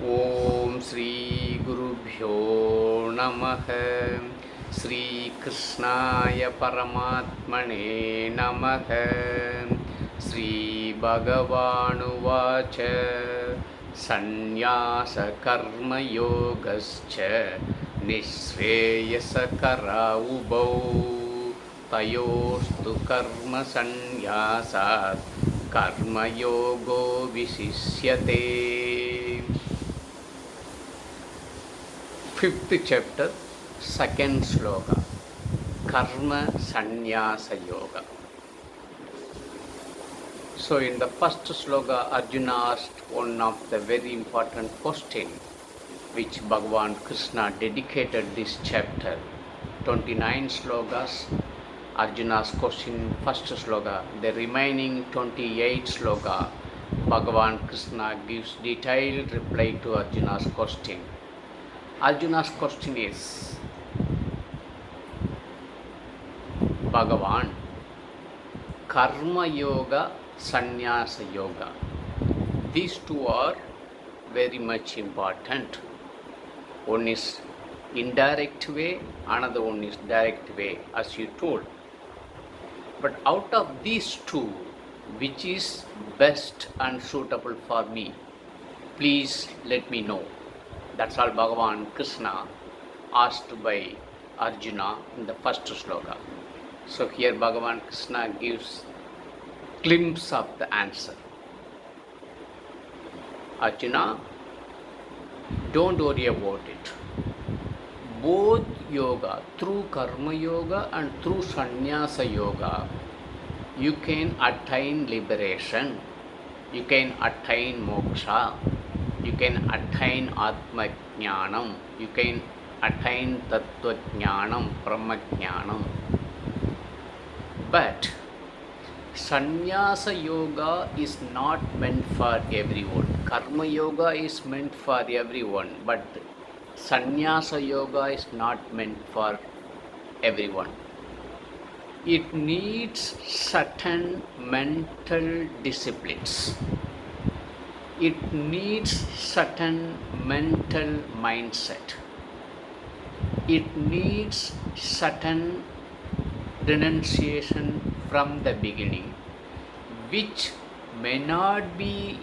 ओम श्री गुरुभ्यो नमः। श्री कृष्णाय परमात्मने नमः। श्री भगवानुवाच संन्यास कर्मयोगश्च निःश्रेयसकरा उभौ तयोस्तु कर्म संन्यासात् कर्मयोगो विशिष्यते। Fifth chapter, second sloka, Karma Sannyasa Yoga. So in the first sloka, Arjuna asked one of the very important question which Bhagavan Krishna dedicated this chapter. 29 slokas, Arjuna's question, first sloka. The remaining 28 sloka, Bhagavan Krishna gives detailed reply to Arjuna's question. Arjuna's question is, Bhagavan, Karma Yoga, Sannyasa Yoga. These two are very much important. One is indirect way, another one is direct way, as you told. But out of these two, which is best and suitable for me? Please let me know. That's all Bhagavan Krishna asked by Arjuna in the first sloka. So here Bhagavan Krishna gives glimpse of the answer. Arjuna, don't worry about it. Both yoga, through Karma Yoga and through Sannyasa Yoga, you can attain liberation, you can attain moksha, you can attain Atma Jnanam, you can attain Tattva Jnanam, Brahma Jnanam. But Sannyasa Yoga is not meant for everyone. Karma Yoga is meant for everyone, but Sannyasa Yoga is not meant for everyone. It needs certain mental disciplines. It needs certain mental mindset. It needs certain renunciation from the beginning, which may not be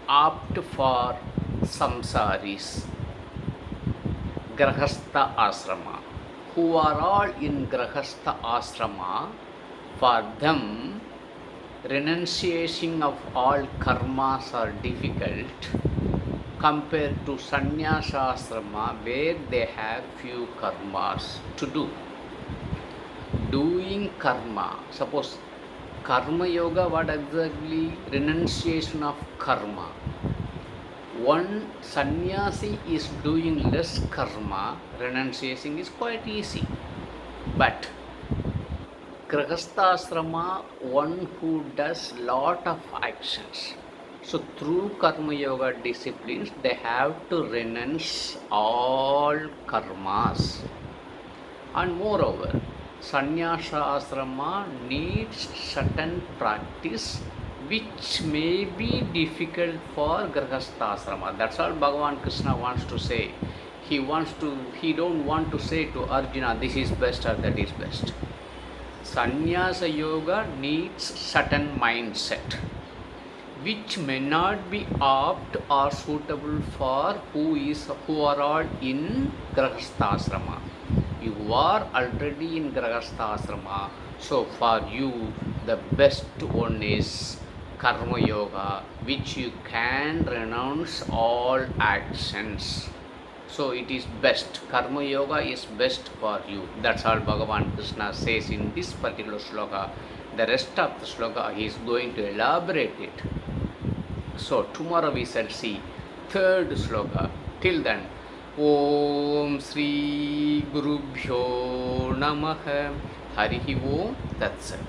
apt for samsaris, grahastha asrama, who are all in grahastha asrama. For them, renunciation of all karmas are difficult compared to sannyasa asrama, where they have few karmas to do. Doing karma, suppose karma yoga, what exactly? Renunciation of karma. One sannyasi is doing less karma, renunciation is quite easy. But grahasthasrama, one who does lot of actions. So through karma yoga disciplines, they have to renounce all karmas. And moreover, sannyasa asrama needs certain practice which may be difficult for grahastha asrama. That's all Bhagavan Krishna wants to say. He don't want to say to Arjuna, this is best or that is best. Sannyasa yoga needs certain mindset which may not be apt or suitable for who are all in grahastha asrama. You are already in grahastha asrama, so for you the best one is karma yoga, which you can renounce all actions. So it is best. Karma yoga is best for you. That's all Bhagavan Krishna says in this particular sloka. The rest of the sloka he is going to elaborate it. So tomorrow we shall see third sloka. Till then, Om Shri Gurubhyo Namaha. Harihi Om Tat Sat.